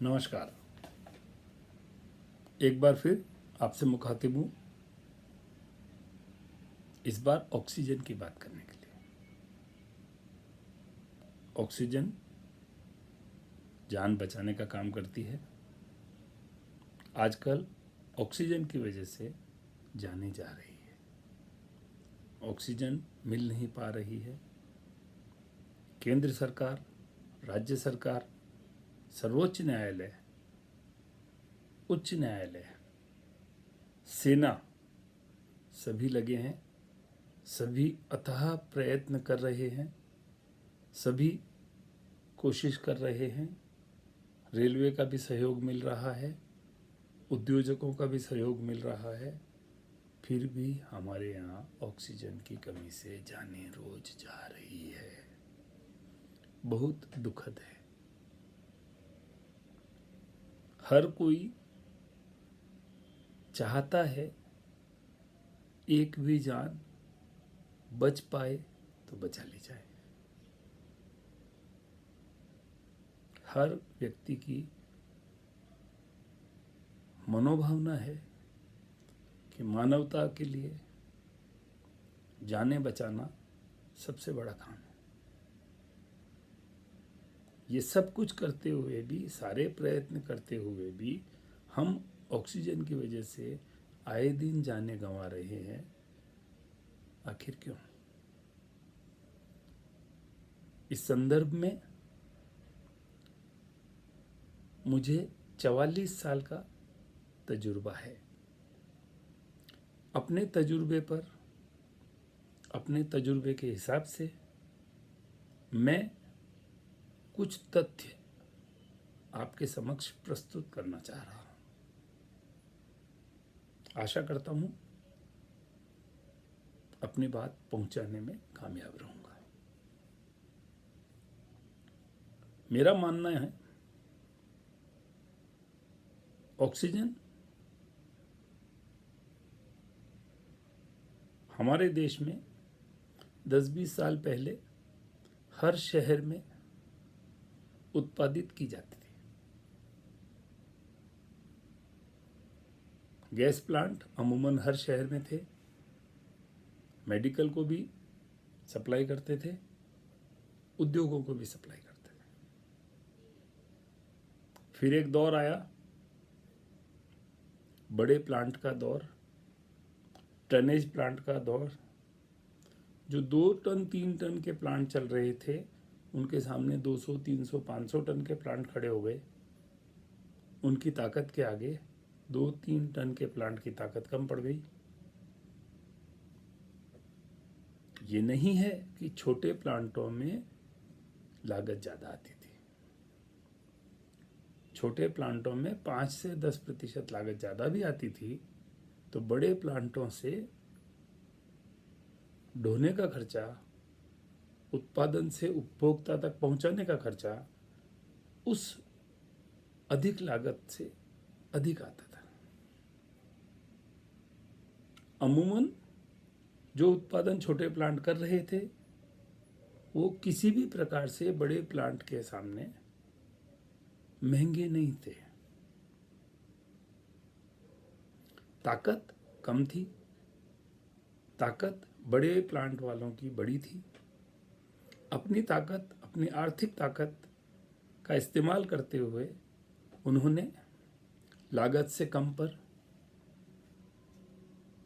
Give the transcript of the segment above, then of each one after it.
नमस्कार। एक बार फिर आपसे मुखातिब हूँ, इस बार ऑक्सीजन की बात करने के लिए। ऑक्सीजन जान बचाने का काम करती है। आजकल ऑक्सीजन की वजह से जानें जा रही है। ऑक्सीजन मिल नहीं पा रही है। केंद्र सरकार, राज्य सरकार, सर्वोच्च न्यायालय, उच्च न्यायालय, सेना सभी लगे हैं, सभी अथाह प्रयत्न कर रहे हैं, सभी कोशिश कर रहे हैं। रेलवे का भी सहयोग मिल रहा है, उद्योजकों का भी सहयोग मिल रहा है, फिर भी हमारे यहाँ ऑक्सीजन की कमी से जानें रोज जा रही है। बहुत दुखद है। हर कोई चाहता है एक भी जान बच पाए तो बचा ली जाए। हर व्यक्ति की मनोभावना है कि मानवता के लिए जानें बचाना सबसे बड़ा काम है। ये सब कुछ करते हुए भी, सारे प्रयत्न करते हुए भी हम ऑक्सीजन की वजह से आए दिन जानें गंवा रहे हैं। आखिर क्यों? इस संदर्भ में मुझे 44 साल का तजुर्बा है। अपने तजुर्बे के हिसाब से मैं कुछ तथ्य आपके समक्ष प्रस्तुत करना चाह रहा हूँ। आशा करता हूँ अपनी बात पहुंचाने में कामयाब रहूँगा। मेरा मानना है ऑक्सीजन हमारे देश में 10-20 साल पहले हर शहर में उत्पादित की जाती थी। गैस प्लांट अमूमन हर शहर में थे। मेडिकल को भी सप्लाई करते थे, उद्योगों को भी सप्लाई करते थे। फिर एक दौर आया, बड़े प्लांट का दौर, टनेज प्लांट का दौर। जो 2 टन 3 टन के प्लांट चल रहे थे, उनके सामने 200, 300, 500 टन के प्लांट खड़े हो गए। उनकी ताकत के आगे 2-3 टन के प्लांट की ताकत कम पड़ गई। ये नहीं है कि छोटे प्लांटों में लागत ज़्यादा आती थी। छोटे प्लांटों में 5 से 10% लागत ज़्यादा भी आती थी, तो बड़े प्लांटों से ढोने का खर्चा, उत्पादन से उपभोक्ता तक पहुंचाने का खर्चा उस अधिक लागत से अधिक आता था। अमूमन जो उत्पादन छोटे प्लांट कर रहे थे, वो किसी भी प्रकार से बड़े प्लांट के सामने महंगे नहीं थे। ताकत कम थी, ताकत बड़े प्लांट वालों की बड़ी थी। अपनी ताकत, अपनी आर्थिक ताकत का इस्तेमाल करते हुए उन्होंने लागत से कम पर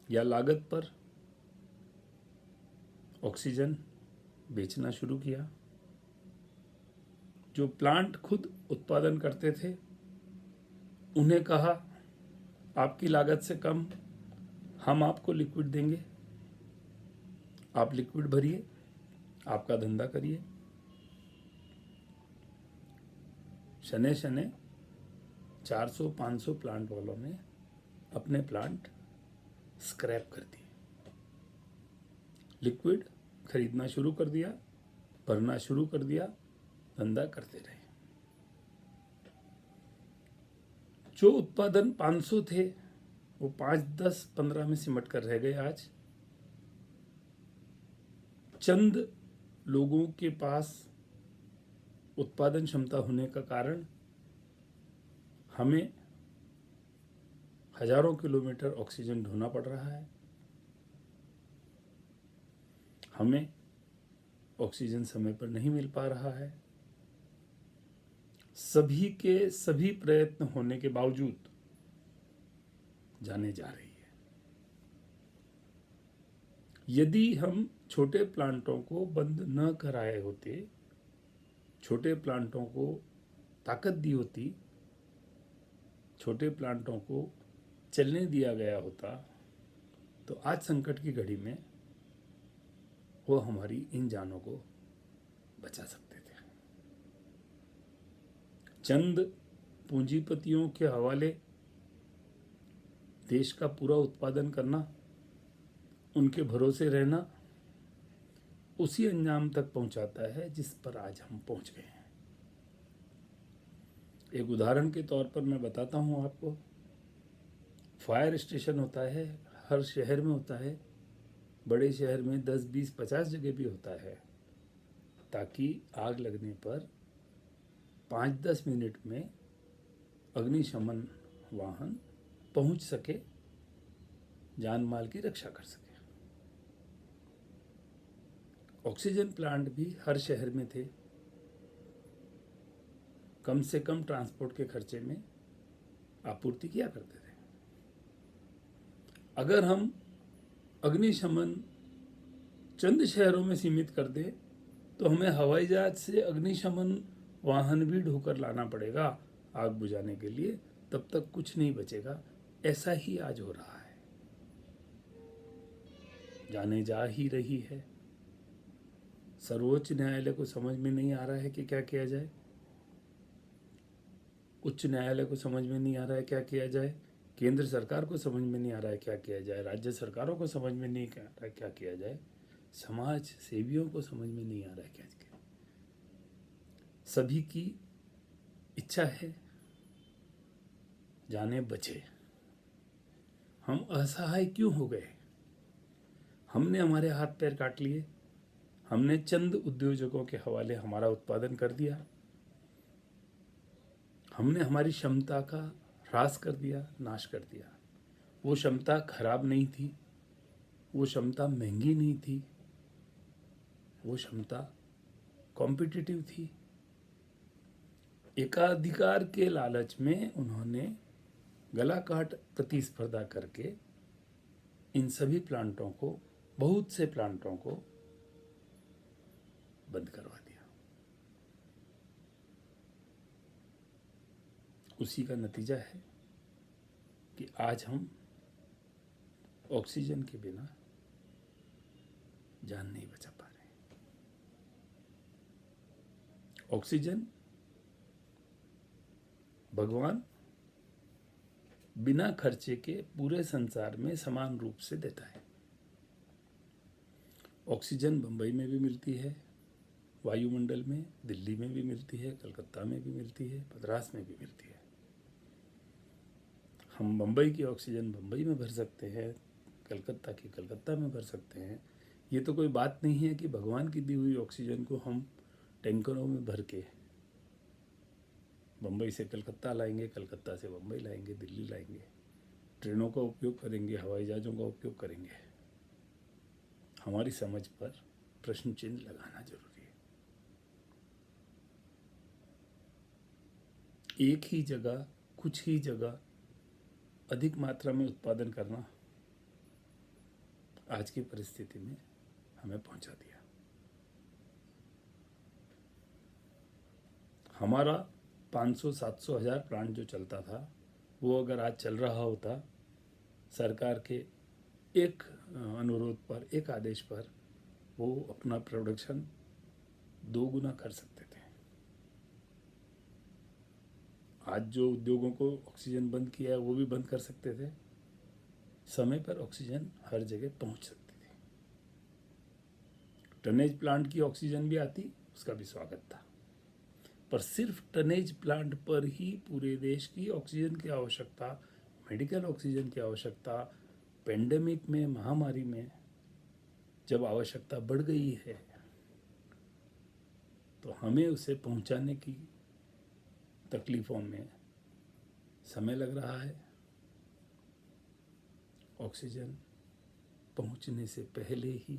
या लागत पर ऑक्सीजन बेचना शुरू किया। जो प्लांट खुद उत्पादन करते थे, उन्हें कहा, आपकी लागत से कम हम आपको लिक्विड देंगे, आप लिक्विड भरिए, आपका धंधा करिए। शने शने 400-500 प्लांट वालों ने अपने प्लांट स्क्रैप कर दिए, लिक्विड खरीदना शुरू कर दिया, भरना शुरू कर दिया, धंधा करते रहे। जो उत्पादन 500 थे, वो 5, 10, 15 में सिमट कर रह गए। आज चंद लोगों के पास उत्पादन क्षमता होने का कारण हमें हजारों किलोमीटर ऑक्सीजन ढोना पड़ रहा है। हमें ऑक्सीजन समय पर नहीं मिल पा रहा है। सभी के सभी प्रयत्न होने के बावजूद जाने जा रही है। यदि हम छोटे प्लांटों को बंद न कराए होते, छोटे प्लांटों को ताकत दी होती, छोटे प्लांटों को चलने दिया गया होता, तो आज संकट की घड़ी में वो हमारी इन जानों को बचा सकते थे। चंद पूंजीपतियों के हवाले देश का पूरा उत्पादन करना, उनके भरोसे रहना, उसी अंजाम तक पहुंचाता है जिस पर आज हम पहुंच गए हैं। एक उदाहरण के तौर पर मैं बताता हूं आपको। फायर स्टेशन होता है, हर शहर में होता है, बड़े शहर में 10, 20, 50 जगह भी होता है, ताकि आग लगने पर 5-10 मिनट में अग्निशमन वाहन पहुंच सके, जान माल की रक्षा कर सके। ऑक्सीजन प्लांट भी हर शहर में थे। कम से कम ट्रांसपोर्ट के खर्चे में आपूर्ति किया करते थे। अगर हम अग्निशमन चंद शहरों में सीमित कर दें, तो हमें हवाई जहाज से अग्निशमन वाहन भी ढोकर लाना पड़ेगा आग बुझाने के लिए, तब तक कुछ नहीं बचेगा। ऐसा ही आज हो रहा है, जाने जा ही रही है। सर्वोच्च न्यायालय को समझ में नहीं आ रहा है कि क्या किया जाए, उच्च न्यायालय को समझ में नहीं आ रहा है क्या किया जाए, केंद्र सरकार को समझ में नहीं आ रहा है क्या किया जाए, राज्य सरकारों को समझ में नहीं आ रहा है क्या किया जाए, समाज सेवियों को समझ में नहीं आ रहा है क्या किया। सभी की इच्छा है जाने बचे। हम असहाय क्यों हो गए? हमने हमारे हाथ पैर काट लिए, हमने चंद उद्योजकों के हवाले हमारा उत्पादन कर दिया, हमने हमारी क्षमता का ह्रास कर दिया, नाश कर दिया। वो क्षमता खराब नहीं थी, वो क्षमता महंगी नहीं थी, वो क्षमता कॉम्पिटिटिव थी। एकाधिकार के लालच में उन्होंने गला काट प्रतिस्पर्धा करके इन सभी प्लांटों को, बहुत से प्लांटों को बंद करवा दिया। उसी का नतीजा है कि आज हम ऑक्सीजन के बिना जान नहीं बचा पा रहे। ऑक्सीजन भगवान बिना खर्चे के पूरे संसार में समान रूप से देता है। ऑक्सीजन बंबई में भी मिलती है, वायुमंडल में, दिल्ली में भी मिलती है, कलकत्ता में भी मिलती है, मद्रास में भी मिलती है। हम बंबई की ऑक्सीजन बंबई में भर सकते हैं, कलकत्ता की कलकत्ता में भर सकते हैं। ये तो कोई बात नहीं है कि भगवान की दी हुई ऑक्सीजन को हम टैंकरों में भर के बंबई से कलकत्ता लाएंगे, कलकत्ता से बंबई लाएंगे, दिल्ली लाएंगे, ट्रेनों का उपयोग करेंगे, हवाई जहाज़ों का उपयोग करेंगे। हमारी समझ पर प्रश्न चिन्ह लगाना जरूरी है। एक ही जगह, कुछ ही जगह अधिक मात्रा में उत्पादन करना आज की परिस्थिति में हमें पहुंचा दिया। हमारा 500, 700, 1000 प्लांट जो चलता था, वो अगर आज चल रहा होता, सरकार के एक अनुरोध पर, एक आदेश पर, वो अपना प्रोडक्शन 2 गुना कर सकते थे। आज जो उद्योगों को ऑक्सीजन बंद किया है, वो भी बंद कर सकते थे। समय पर ऑक्सीजन हर जगह पहुंच सकती थी। टनेज प्लांट की ऑक्सीजन भी आती, उसका भी स्वागत था, पर सिर्फ टनेज प्लांट पर ही पूरे देश की ऑक्सीजन की आवश्यकता, मेडिकल ऑक्सीजन की आवश्यकता, पेंडेमिक में, महामारी में जब आवश्यकता बढ़ गई है, तो हमें उसे पहुंचाने की तकलीफ़ों में समय लग रहा है, ऑक्सीजन पहुंचने से पहले ही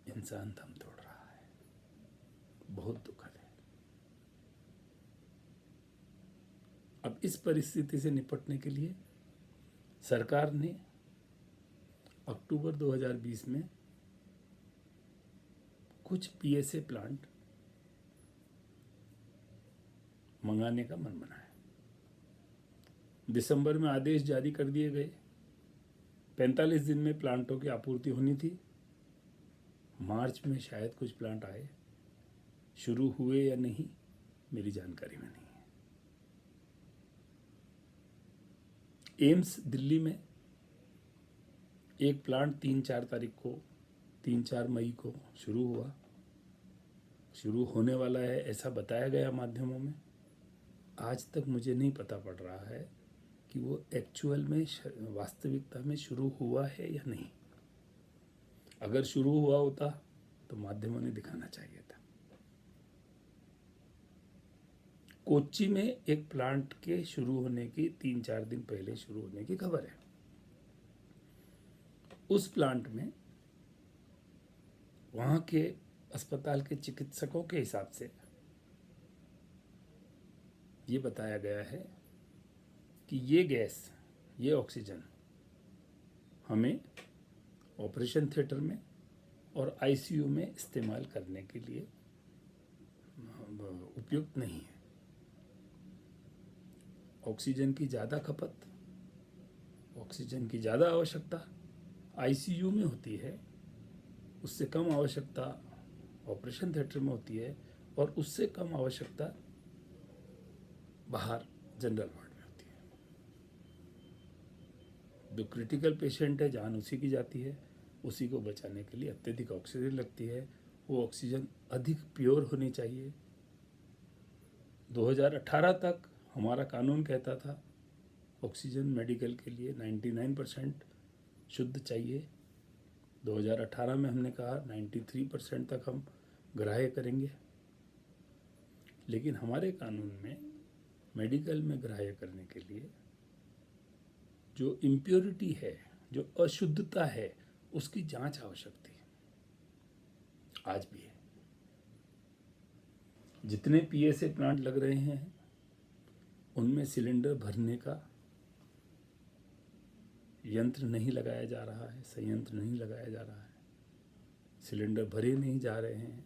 इंसान दम तोड़ रहा है। बहुत दुखद है। अब इस परिस्थिति से निपटने के लिए सरकार ने अक्टूबर 2020 में कुछ पीएसए प्लांट मंगाने का मन बनाया। दिसंबर में आदेश जारी कर दिए गए। 45 दिन में प्लांटों की आपूर्ति होनी थी। मार्च में शायद कुछ प्लांट आए, शुरू हुए या नहीं मेरी जानकारी में नहीं है। एम्स दिल्ली में एक प्लांट 3-4 मई को शुरू हुआ, शुरू होने वाला है ऐसा बताया गया माध्यमों में। आज तक मुझे नहीं पता पड़ रहा है कि वो एक्चुअल में वास्तविकता में शुरू हुआ है या नहीं। अगर शुरू हुआ होता तो माध्यमों ने दिखाना चाहिए था। कोच्चि में एक प्लांट के शुरू होने की 3-4 दिन पहले शुरू होने की खबर है। उस प्लांट में वहाँ के अस्पताल के चिकित्सकों के हिसाब से ये बताया गया है कि ये गैस, ये ऑक्सीजन हमें ऑपरेशन थिएटर में और आईसीयू में इस्तेमाल करने के लिए उपयुक्त नहीं है। ऑक्सीजन की ज़्यादा खपत, ऑक्सीजन की ज़्यादा आवश्यकता आईसीयू में होती है, उससे कम आवश्यकता ऑपरेशन थिएटर में होती है, और उससे कम आवश्यकता बाहर जनरल वार्ड में होती है। जो क्रिटिकल पेशेंट है, जान उसी की जाती है, उसी को बचाने के लिए अत्यधिक ऑक्सीजन लगती है। वो ऑक्सीजन अधिक प्योर होनी चाहिए। 2018 तक हमारा कानून कहता था ऑक्सीजन मेडिकल के लिए 99% शुद्ध चाहिए। 2018 में हमने कहा 93% तक हम ग्राह्य करेंगे, लेकिन हमारे कानून में मेडिकल में ग्राह्य करने के लिए जो इम्प्योरिटी है, जो अशुद्धता है, उसकी जांच आवश्यक थी। आज भी है। जितने पीएसए प्लांट लग रहे हैं उनमें सिलेंडर भरने का यंत्र नहीं लगाया जा रहा है, संयंत्र नहीं लगाया जा रहा है। सिलेंडर भरे नहीं जा रहे हैं।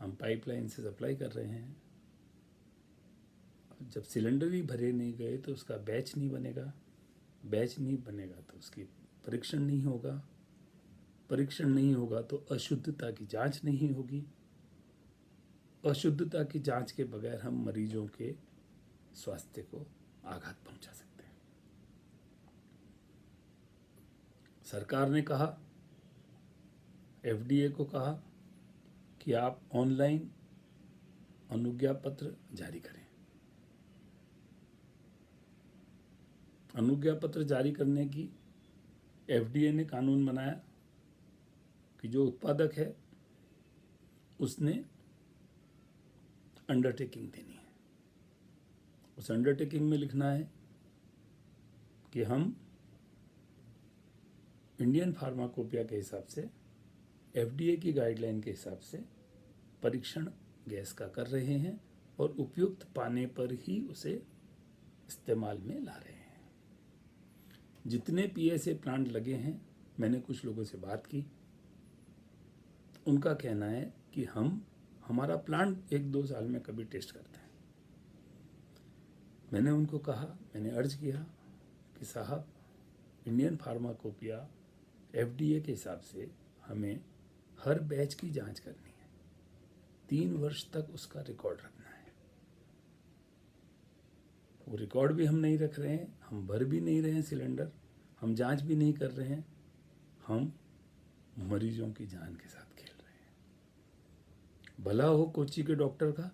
हम पाइपलाइन से सप्लाई कर रहे हैं। जब सिलेंडर ही भरे नहीं गए तो उसका बैच नहीं बनेगा। बैच नहीं बनेगा तो उसकी परीक्षण नहीं होगा। परीक्षण नहीं होगा तो अशुद्धता की जांच नहीं होगी। अशुद्धता की जांच के बगैर हम मरीजों के स्वास्थ्य को आघात पहुंचा सकते हैं। सरकार ने कहा, एफडीए को कहा कि आप ऑनलाइन अनुज्ञा पत्र जारी करें। अनुज्ञा पत्र जारी करने की एफडीए ने कानून बनाया कि जो उत्पादक है उसने अंडरटेकिंग देनी है। उस अंडरटेकिंग में लिखना है कि हम इंडियन फार्माकोपिया के हिसाब से, एफडीए की गाइडलाइन के हिसाब से परीक्षण गैस का कर रहे हैं और उपयुक्त पाने पर ही उसे इस्तेमाल में ला रहे हैं। जितने पीएसए प्लांट लगे हैं, मैंने कुछ लोगों से बात की, उनका कहना है कि हमारा प्लांट 1-2 साल में कभी टेस्ट करते हैं। मैंने उनको कहा, मैंने अर्ज किया कि साहब, इंडियन फार्माकोपिया एफडीए के हिसाब से हमें हर बैच की जांच करनी है, 3 वर्ष तक उसका रिकॉर्ड रखना है। वो रिकॉर्ड भी हम नहीं रख रहे हैं, हम भर भी नहीं रहे हैं सिलेंडर, हम जांच भी नहीं कर रहे हैं, हम मरीजों की जान के साथ खेल रहे हैं। भला हो कोच्चि के डॉक्टर का,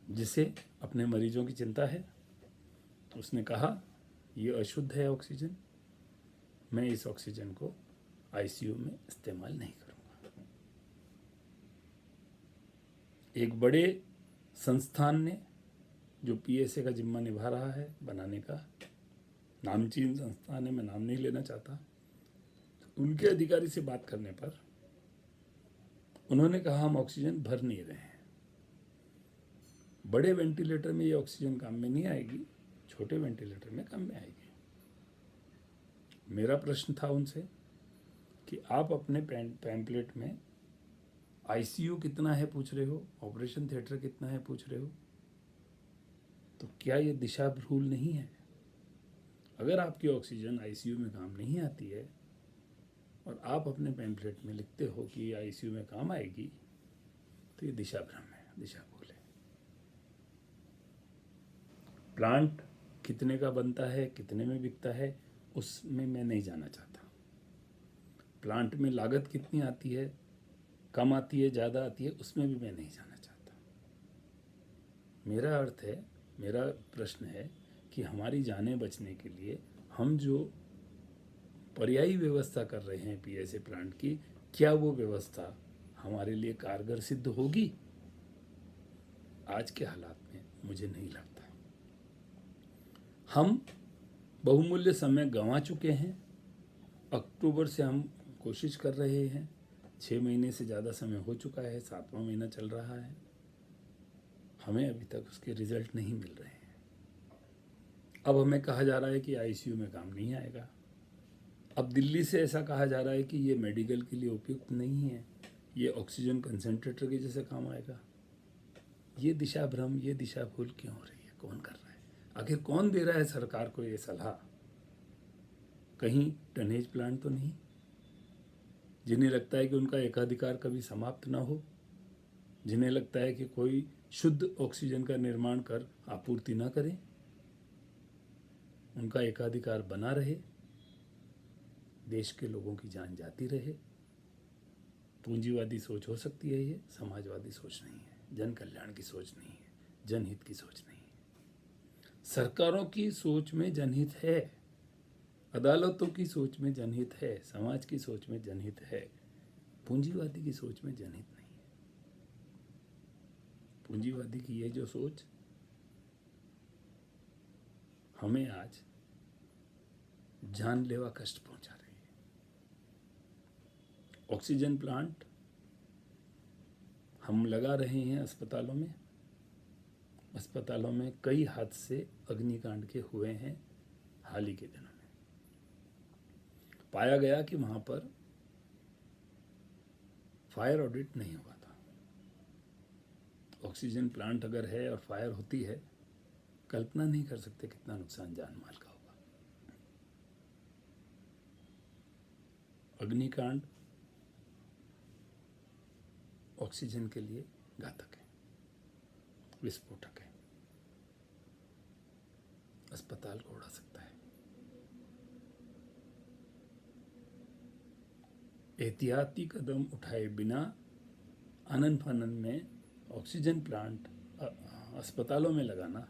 जिसे अपने मरीजों की चिंता है। उसने कहा ये अशुद्ध है ऑक्सीजन, मैं इस ऑक्सीजन को आईसीयू में इस्तेमाल नहीं करूँगा। एक बड़े संस्थान ने जो पीएसए का जिम्मा निभा रहा है बनाने का, नामचीन संस्थान है, मैं नाम नहीं लेना चाहता, उनके अधिकारी से बात करने पर उन्होंने कहा हम ऑक्सीजन भर नहीं रहे हैं। बड़े वेंटिलेटर में ये ऑक्सीजन काम में नहीं आएगी, छोटे वेंटिलेटर में काम में आएगी। मेरा प्रश्न था उनसे कि आप अपने पैम्पलेट में आईसीयू कितना है पूछ रहे हो, ऑपरेशन थिएटर कितना है पूछ रहे हो, तो क्या ये दिशा भूल नहीं है? अगर आपकी ऑक्सीजन आईसीयू में काम नहीं आती है और आप अपने पैम्पलेट में लिखते हो कि आईसीयू में काम आएगी, तो ये दिशा भ्रम है, दिशा भूल है। प्लांट कितने का बनता है, कितने में बिकता है, उसमें मैं नहीं जाना चाहता। प्लांट में लागत कितनी आती है, कम आती है, ज़्यादा आती है, उसमें भी मैं नहीं जाना चाहता। मेरा अर्थ है, मेरा प्रश्न है कि हमारी जानें बचने के लिए हम जो पर्यायी व्यवस्था कर रहे हैं पीएसए प्लांट की, क्या वो व्यवस्था हमारे लिए कारगर सिद्ध होगी? आज के हालात में मुझे नहीं लगता। हम बहुमूल्य समय गंवा चुके हैं। अक्टूबर से हम कोशिश कर रहे हैं, 6 महीने से ज़्यादा समय हो चुका है, 7वां महीना चल रहा है, हमें अभी तक उसके रिजल्ट नहीं मिल रहे हैं। अब हमें कहा जा रहा है कि आईसीयू में काम नहीं आएगा। अब दिल्ली से ऐसा कहा जा रहा है कि ये मेडिकल के लिए उपयुक्त नहीं है, ये ऑक्सीजन कंसंट्रेटर के जैसे काम आएगा। ये दिशा भ्रम, ये दिशा भूल क्यों हो रही है? कौन कर रहा है? आखिर कौन दे रहा है सरकार को ये सलाह? कहीं टनेज प्लांट तो नहीं, जिन्हें लगता है कि उनका एकाधिकार कभी समाप्त ना हो, जिन्हें लगता है कि कोई शुद्ध ऑक्सीजन का निर्माण कर आपूर्ति ना करे, उनका एकाधिकार बना रहे, देश के लोगों की जान जाती रहे। पूंजीवादी सोच हो सकती है, ये समाजवादी सोच नहीं है, जन कल्याण की सोच नहीं है, जनहित की सोच नहीं है। सरकारों की सोच में जनहित है, अदालतों की सोच में जनहित है, समाज की सोच में जनहित है, पूंजीवादी की सोच में जनहित नहीं है। पूंजीवादी की ये जो सोच हमें आज जानलेवा कष्ट पहुंचा रही है। ऑक्सीजन प्लांट हम लगा रहे हैं अस्पतालों में। अस्पतालों में कई हादसे अग्निकांड के हुए हैं हाल ही के दिनों में। पाया गया कि वहां पर फायर ऑडिट नहीं हुआ था। ऑक्सीजन प्लांट अगर है और फायर होती है, कल्पना नहीं कर सकते कितना नुकसान जान माल का होगा। अग्निकांड ऑक्सीजन के लिए घातक है, विस्फोटक है, अस्पताल को उड़ा सकता है। एहतियाती कदम उठाए बिना आनन फानन में ऑक्सीजन प्लांट अस्पतालों में लगाना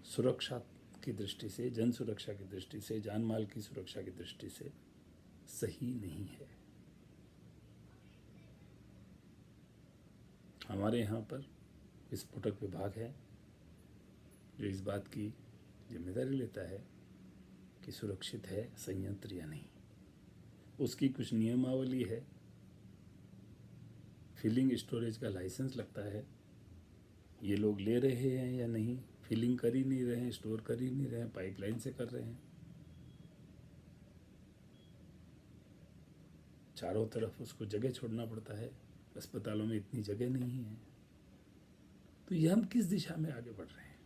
सुरक्षा की दृष्टि से, जन सुरक्षा की दृष्टि से, जान माल की सुरक्षा की दृष्टि से सही नहीं है। हमारे यहाँ पर विस्फोटक विभाग है जो इस बात की जिम्मेदारी लेता है कि सुरक्षित है संयंत्र या नहीं। उसकी कुछ नियमावली है, फिलिंग स्टोरेज का लाइसेंस लगता है, ये लोग ले रहे हैं या नहीं, फिलिंग कर ही नहीं रहे हैं, स्टोर कर ही नहीं रहे हैं, पाइपलाइन से कर रहे हैं। चारों तरफ उसको जगह छोड़ना पड़ता है, अस्पतालों में इतनी जगह नहीं है। तो ये हम किस दिशा में आगे बढ़ रहे हैं?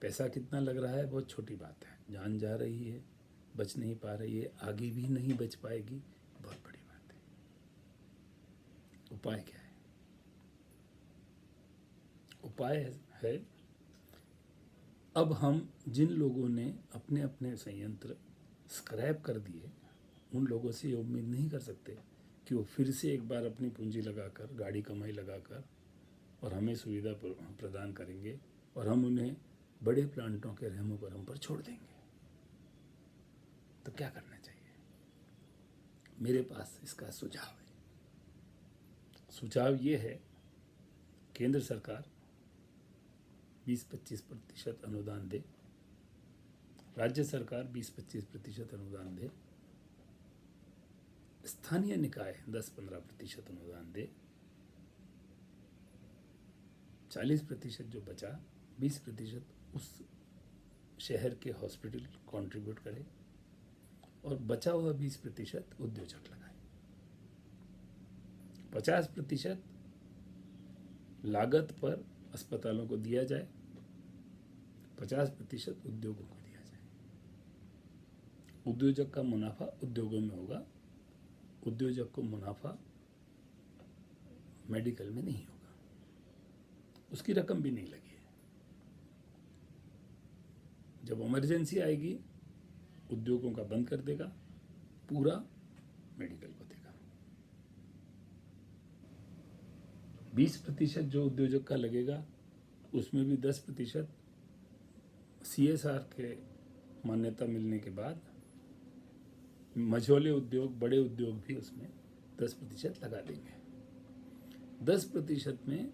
पैसा कितना लग रहा है बहुत छोटी बात है, जान जा रही है, बच नहीं पा रही है, आगे भी नहीं बच पाएगी, बहुत बड़ी बात है। उपाय क्या है? उपाय है अब हम जिन लोगों ने अपने अपने संयंत्र स्क्रैप कर दिए, उन लोगों से ये उम्मीद नहीं कर सकते कि वो फिर से एक बार अपनी पूंजी लगाकर, गाड़ी कमाई लगाकर और हमें सुविधा प्रदान करेंगे और हम उन्हें बड़े प्लांटों के रहमो करम पर छोड़ देंगे। तो क्या करना चाहिए? मेरे पास इसका सुझाव है। सुझाव ये है केंद्र सरकार 20-25% अनुदान दे, राज्य सरकार 20-25% अनुदान दे, स्थानीय निकाय 10-15% अनुदान दे, 40% जो बचा 20% उस शहर के हॉस्पिटल कंट्रीब्यूट करे और बचा हुआ 20% उद्योजक लगाए। 50% लागत पर अस्पतालों को दिया जाए, 50% उद्योगों को दिया जाए। उद्योजक का मुनाफा उद्योगों में होगा, उद्योजक को मुनाफा मेडिकल में नहीं होगा, उसकी रकम भी नहीं लगी है। जब इमरजेंसी आएगी उद्योगों का बंद कर देगा, पूरा मेडिकल को देगा। 20% जो उद्योजक का लगेगा उसमें भी 10% CSR के मान्यता मिलने के बाद मझोले उद्योग, बड़े उद्योग भी उसमें 10% लगा देंगे। 10% में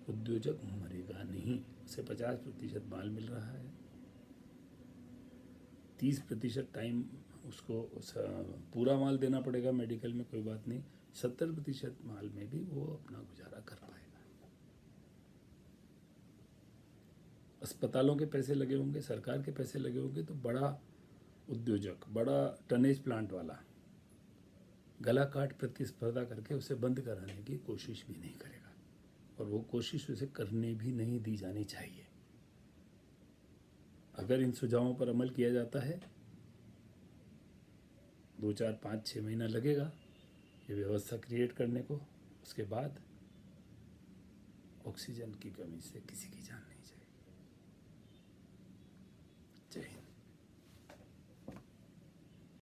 उद्योजक मरेगा नहीं, उसे 50% माल मिल रहा है, 30% टाइम उसको पूरा माल देना पड़ेगा मेडिकल में, कोई बात नहीं, 70% माल में भी वो अपना गुजारा कर पाएगा। अस्पतालों के पैसे लगे होंगे, सरकार के पैसे लगे होंगे, तो बड़ा उद्योजक, बड़ा टनेज प्लांट वाला गला काट प्रतिस्पर्धा करके उसे बंद कराने की कोशिश भी नहीं करेगा, और वो कोशिश उसे करने भी नहीं दी जानी चाहिए। अगर इन सुझावों पर अमल किया जाता है, 2, 4, 5, 6 महीना लगेगा ये व्यवस्था क्रिएट करने को, उसके बाद ऑक्सीजन की कमी से किसी की जान नहीं जाएगी।